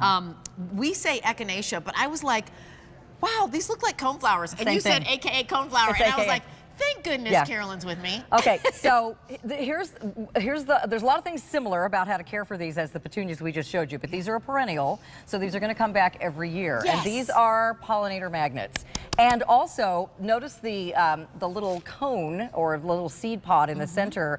We say echinacea, but I was like, wow, these look like coneflowers. And Same you said thing. AKA coneflower, It's and I was AKA. like, thank goodness Carolyn's with me. Okay, so there's a lot of things similar about how to care for these as the petunias we just showed you, but these are a perennial, so these are going to come back every year. Yes. And these are pollinator magnets. And also, notice the little cone or little seed pod in the center.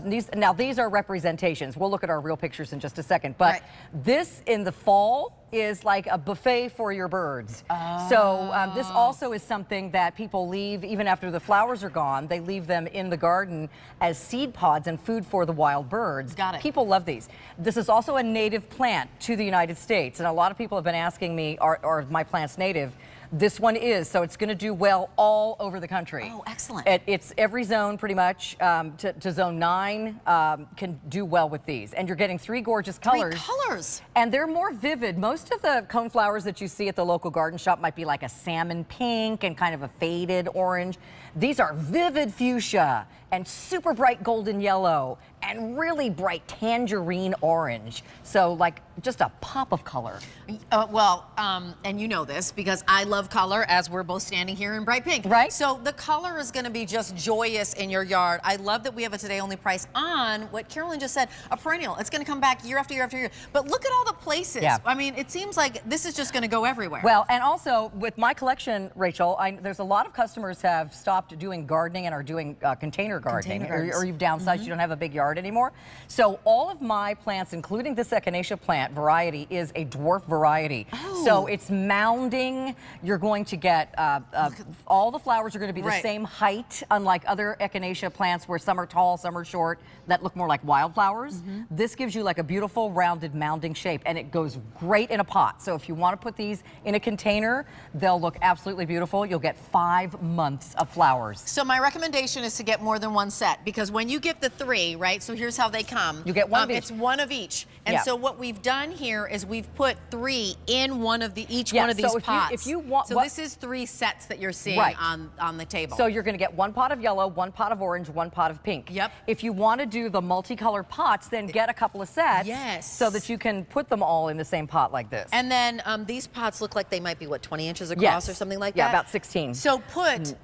These are representations. We'll look at our real pictures in just a second, but this in the fall is like a buffet for your birds. So this also is something that people leave even after the flowers are gone. They leave them in the garden as seed pods and food for the wild birds. Got it. People love these. This is also a native plant to the United States, and a lot of people have been asking me, are my plants native? This one is, so it's going to do well all over the country. Oh, excellent. It's every zone pretty much to zone 9 can do well with these. And you're getting 3 gorgeous colors. 3 colors. And they're more vivid. Most of the coneflowers that you see at the local garden shop might be like a salmon pink and kind of a faded orange. These are vivid fuchsia and super bright golden yellow and really bright tangerine orange. So like just a pop of color. And you know this because I love color, as we're both standing here in bright pink. Right. So the color is going to be just joyous in your yard. I love that we have a today only price on what Carolyn just said, a perennial. It's going to come back year after year after year. But look at all the places. Yeah. I mean, it seems like this is just going to go everywhere. Well, and also with my collection, Rachel, there's a lot of customers have stopped doing gardening and are doing container gardening, or you've downsized, you don't have a big yard anymore. So all of my plants, including this echinacea plant variety, is a dwarf variety. So it's mounding. You're going to get all the flowers are going to be the same height, unlike other echinacea plants where some are tall, some are short, that look more like wildflowers. This gives you like a beautiful rounded mounding shape, and it goes great in a pot. So if you want to put these in a container, they'll look absolutely beautiful. You'll get 5 months of flowers. So my recommendation is to get more than one set, because when you get the 3, right, so here's how they come. You get one of each. It's one of each. And so what we've done here is we've put 3 in one of each one of these pots. If you want, so this is 3 sets that you're seeing on the table. So you're going to get 1 pot of yellow, 1 pot of orange, 1 pot of pink. Yep. If you want to do the multicolored pots, then get a couple of sets. Yes. So that you can put them all in the same pot like this. And then these pots look like they might be, what, 20 inches across or something like that? Yeah, about 16. So put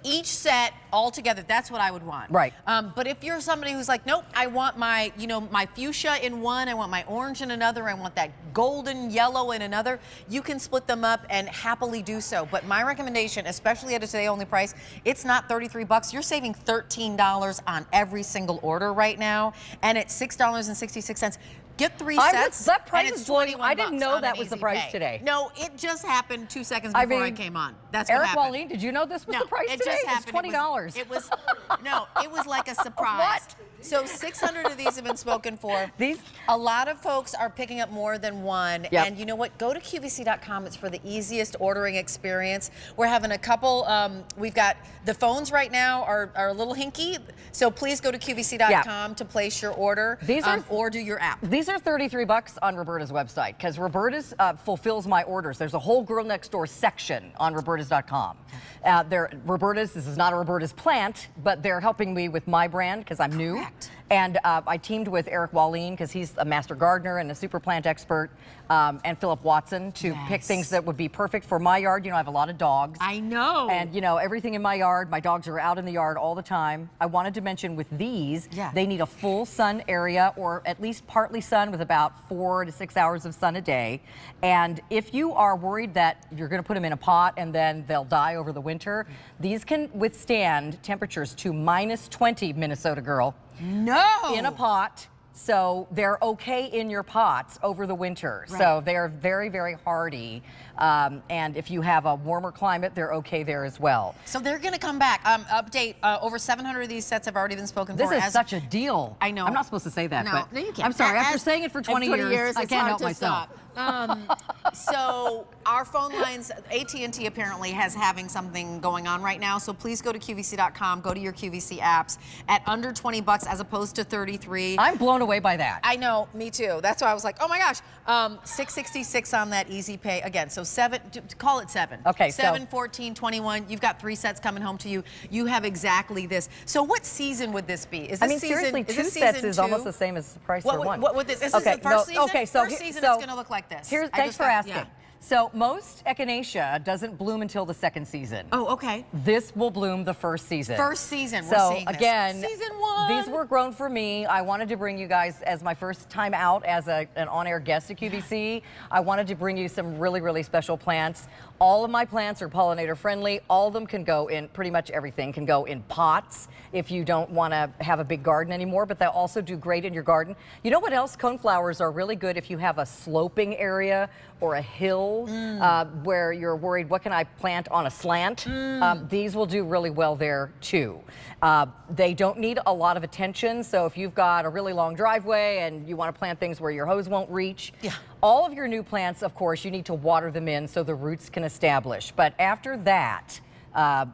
each set all together. That's what I would want. Right. But if you're somebody who's like, nope, I want my, my fuchsia in one, I want my orange in another, I want that golden yellow in another, you can split them up and happily do so. But my recommendation, especially at a today only price, it's not 33 bucks. You're saving $13 on every single order right now, and it's $6.66. Get 3 sets. That price and it's is blowing. I $21 didn't know on that an was the easy price pay. today. No, it just happened 2 seconds before I came on. That's what happened. Eric Wallin, did you know this was the price it today? just happened. It's $20. It was no, it was like a surprise. What? So 600 of these have been spoken for. These? A lot of folks are picking up more than one. Yep. And you know what? Go to QVC.com. It's for the easiest ordering experience. We're having a couple, we've got the phones right now are a little hinky. So please go to QVC.com to place your order or do your app. These are 33 bucks on Roberta's website, because Roberta's fulfills my orders. There's a whole Girl Next Door section on Roberta's.com. Roberta's, this is not a Roberta's plant, but they're helping me with my brand because I'm new. And I teamed with Eric Wallin, because he's a master gardener and a super plant expert, and Philip Watson to pick things that would be perfect for my yard. I have a lot of dogs. I know. And, everything in my yard, my dogs are out in the yard all the time. I wanted to mention with these, they need a full sun area, or at least partly sun with about 4 to 6 hours of sun a day. And if you are worried that you're going to put them in a pot and then they'll die over the winter, these can withstand temperatures to -20, Minnesota girl. No! In a pot. So they're okay in your pots over the winter. So they're very, very hardy. And if you have a warmer climate, they're okay there as well. So they're going to come back. Update, over 700 of these sets have already been spoken for. This is such a deal. I know. I'm not supposed to say that, but no, you can't. I'm sorry. After saying it for 20 years, I can't help myself. So our phone lines, AT&T apparently has having something going on right now. So please go to QVC.com, go to your QVC apps at under 20 bucks as opposed to 33. I'm blown away by that. I know, me too. That's why I was like, oh my gosh, 666 on that easy pay again. So call it 7. Okay, 7, 14, 21. You've got 3 sets coming home to you. You have exactly this. So what season would this be? Is this seriously, 2 sets is almost the same as the price for 1. What would this? Is this the first season? Okay, so first season it's going to look like like this. Thanks for asking. So most Echinacea doesn't bloom until the second season. Oh, okay. This will bloom the first season. First season, we're so seeing this. Again, Season 1. These were grown for me. I wanted to bring you guys as my first time out as an on-air guest at QVC. I wanted to bring you some really, really special plants. All of my plants are pollinator friendly. All of them can go in, pretty much everything can go in pots if you don't want to have a big garden anymore, but they'll also do great in your garden. You know what else? Coneflowers are really good if you have a sloping area or a hill where you're worried, what can I plant on a slant? These will do really well there too. They don't need a lot of attention, so if you've got a really long driveway and you want to plant things where your hose won't reach, all of your new plants, of course, you need to water them in so the roots can establish. But after that,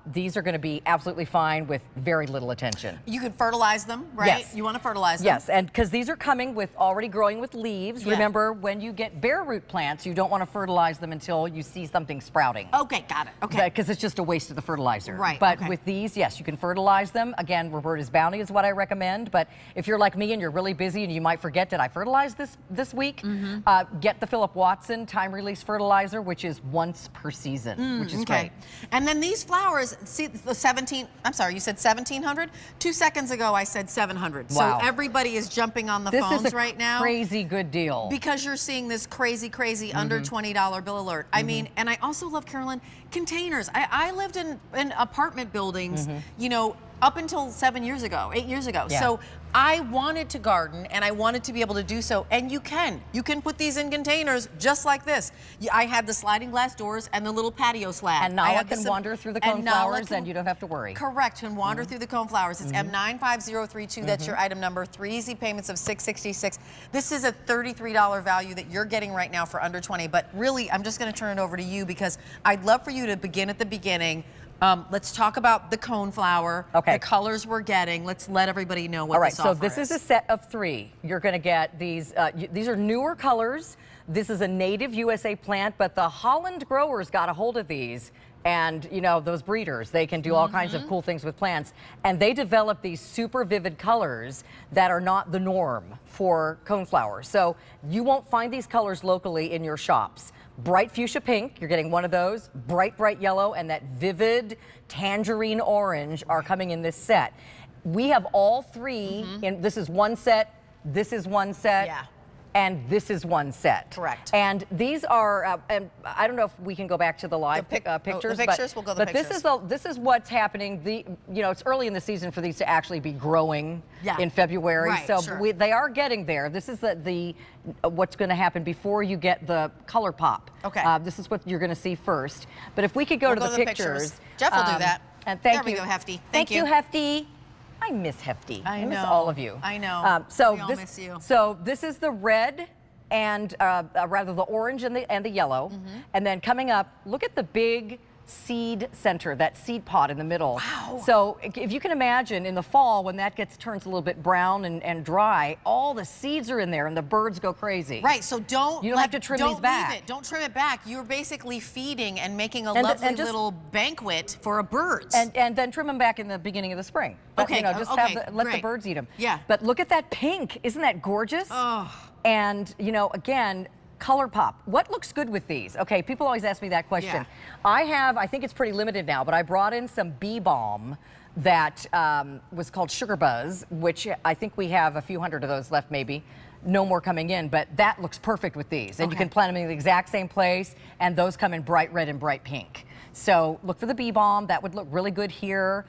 these are going to be absolutely fine with very little attention. You could fertilize them, right? Yes. You want to fertilize them. Yes, and because these are coming with already growing with leaves. Remember, when you get bare root plants, you don't want to fertilize them until you see something sprouting. Okay, got it. Okay. Because it's just a waste of the fertilizer. Right. But with these, yes, you can fertilize them. Again, Roberta's Bounty is what I recommend. But if you're like me and you're really busy and you might forget, did I fertilize this week? Get the Philip Watson time release fertilizer, which is once per season, which is great. And then these flowers, see the 17, I'm sorry, you said 1,700? 2 seconds ago I said 700. Wow. So everybody is jumping on the phones right now. This is a crazy good deal. Because you're seeing this crazy, crazy under $20 bill alert. I mean, and I also love, Carolyn, containers. I lived in apartment buildings, you know, up until 8 years ago. So I wanted to garden and I wanted to be able to do so. And you can put these in containers just like this. I had the sliding glass doors and the little patio slab. And Nala can wander through the coneflowers and you don't have to worry. Correct, can wander through the coneflowers. It's M95032, that's your item number, 3 easy payments of $666. This is a $33 value that you're getting right now for under 20. But really, I'm just gonna turn it over to you because I'd love for you to begin at the beginning. Let's talk about the coneflower, the colors we're getting. Let's let everybody know what this offer is. All right, so this is a set of 3. You're going to get these. These are newer colors. This is a native USA plant, but the Holland growers got a hold of these. And, you know, those breeders, they can do all kinds of cool things with plants. And they develop these super vivid colors that are not the norm for coneflowers. So you won't find these colors locally in your shops. Bright fuchsia pink, you're getting one of those. Bright yellow and that vivid tangerine orange are coming in this set. We have all 3, and this is one set, this is one set. And this is one set. Correct. And these are, and I don't know if we can go back to the live pictures. The pictures, we'll go to the pictures. But this is what's happening. You know, it's early in the season for these to actually be growing in February. Right, so sure. they are getting there. This is what's going to happen before you get the color pop. Okay. This is what you're going to see first. But if we could go to the pictures. Jeff will do that. And thank you. There we go, Hefty. Thank you, Hefty. I miss Hefty. I miss all of you. I know. So we all miss you. So this is the red and rather the orange and the yellow. And then coming up, look at the big seed center, that seed pod in the middle. Wow. So if you can imagine in the fall when that turns a little bit brown and dry, all the seeds are in there and the birds go crazy. Right, so you don't have to trim these back. Leave it. Don't trim it back. You're basically feeding and making a lovely little banquet for birds. And then trim them back in the beginning of the spring. But, Okay, you know, just let the birds eat them. Yeah. But look at that pink. Isn't that gorgeous? Oh. And, you know, again, color pop. What looks good with these? Okay, people always ask me that question. Yeah. I think it's pretty limited now, but I brought in some bee balm that was called Sugar Buzz, which I think we have a few hundred of those left maybe. No more coming in, but that looks perfect with these. And you can plant them in the exact same place, and those come in bright red and bright pink. So look for the bee balm. That would look really good here.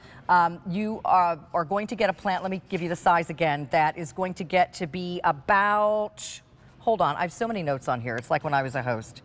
You are going to get a plant, let me give you the size again, that is going to get to be about, hold on, I have so many notes on here. It's like when I was a host.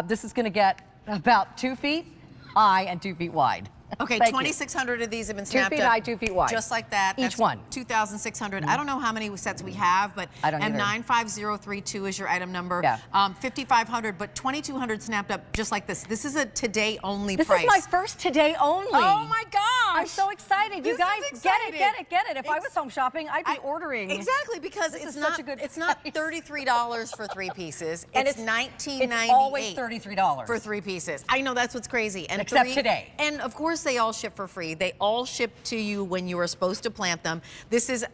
This is going to get about 2 feet high and 2 feet wide. Okay, 2,600 of these have been snapped 2 feet high, 2 feet wide. Just like that. Each one. 2,600. I don't know how many sets we have, but I don't either. M95032 is your item number. Yeah. 5,500, but 2,200 snapped up just like this. This is a today only price. This is my first today only. Oh my gosh! I'm so excited. You guys get it. If I was home shopping, I'd be ordering. Exactly, because This it's is not such a good it's not price. $33 for 3 pieces. And it's $19.98. It's always $33 for 3 pieces. I know, that's what's crazy. And except today. And of course they all ship for free. They all ship to you when you are supposed to plant them. This is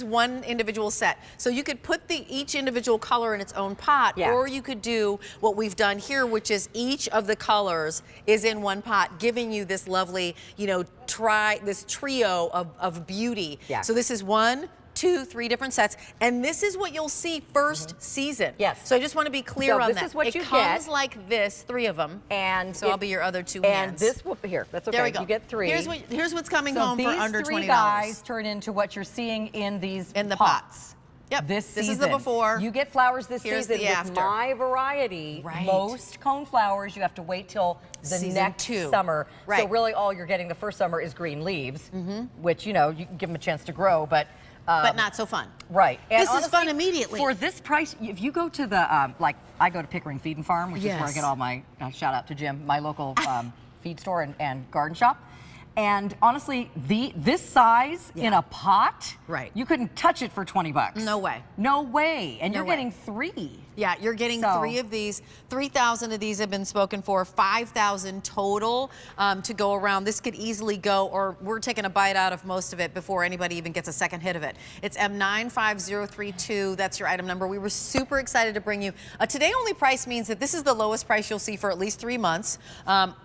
one individual set. So you could put each individual color in its own pot, or you could do what we've done here, which is each of the colors is in one pot, giving you this lovely, this trio of beauty. Yeah. So this is 1, 2, 3 different sets, and this is what you'll see first season. Yes. So I just want to be clear on that. This is what you get. It comes like this, 3 of them, and so I'll be your other 2 hands. And this will here. That's okay. There we go. You get 3. Here's what's coming home for under $20. These 3 guys turn into what you're seeing in these pots. Yep. This is the before. You get flowers this Here's season the with after. my variety. Right. Most cone flowers you have to wait till the Season next 2. summer. Right. So really all you're getting the first summer is green leaves, which you can give them a chance to grow, but not so fun. Right. And this honestly, is fun immediately. For this price, if you go to the, I go to Pickering Feed and Farm, which is where I get all my, shout out to Jim, my local feed store and garden shop. And honestly, this size in a pot, you couldn't touch it for $20. No way. No way. And No you're way. getting 3. Yeah, you're getting 3 of these. 3,000 of these have been spoken for. 5,000 total to go around. This could easily go, or we're taking a bite out of most of it before anybody even gets a second hit of it. It's M95032. That's your item number. We were super excited to bring you. Today only price means that this is the lowest price you'll see for at least 3 months.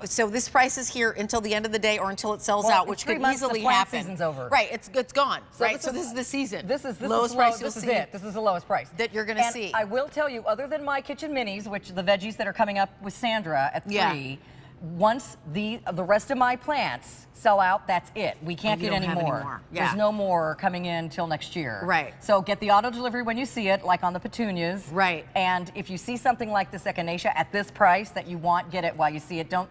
So this price is here until the end of the day or until it sells out, which could easily happen. Season's over. Right, it's gone. So right, so this is the season. This is lowest price you'll This is see. it. This is the lowest price that you're going to see. I will tell you, other than my kitchen minis, which the veggies that are coming up with Sandra at 3, once the rest of my plants sell out, that's it. We can't get any more. Yeah. There's no more coming in till next year. Right. So get the auto delivery when you see it, like on the petunias. Right. And if you see something like this Echinacea at this price that you want, get it while you see it. Don't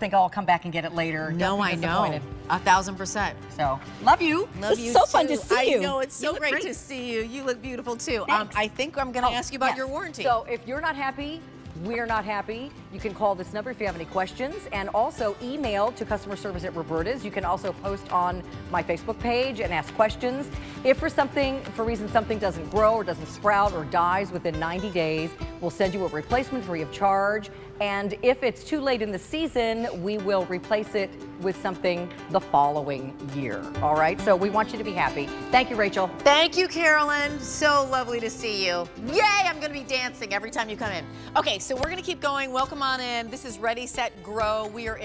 think I'll come back and get it later. No, I know. 1,000%. So, love you. Love you It's so too. fun to see you. I know, it's so great great to see you. You look beautiful too. Thanks. I think I'm going to ask you about your warranty. So if you're not happy, we're not happy, you can call this number if you have any questions, and also email to customer service at Roberta's. You can also post on my Facebook page and ask questions. If for reason something doesn't grow or doesn't sprout or dies within 90 days, we'll send you a replacement free of charge. And if it's too late in the season, we will replace it with something the following year. All right, so we want you to be happy. Thank you, Rachel. Thank you, Carolyn. So lovely to see you. Yay, I'm going to be dancing every time you come in. Okay, so we're going to keep going. Welcome on in. This is Ready, Set, Grow. We are in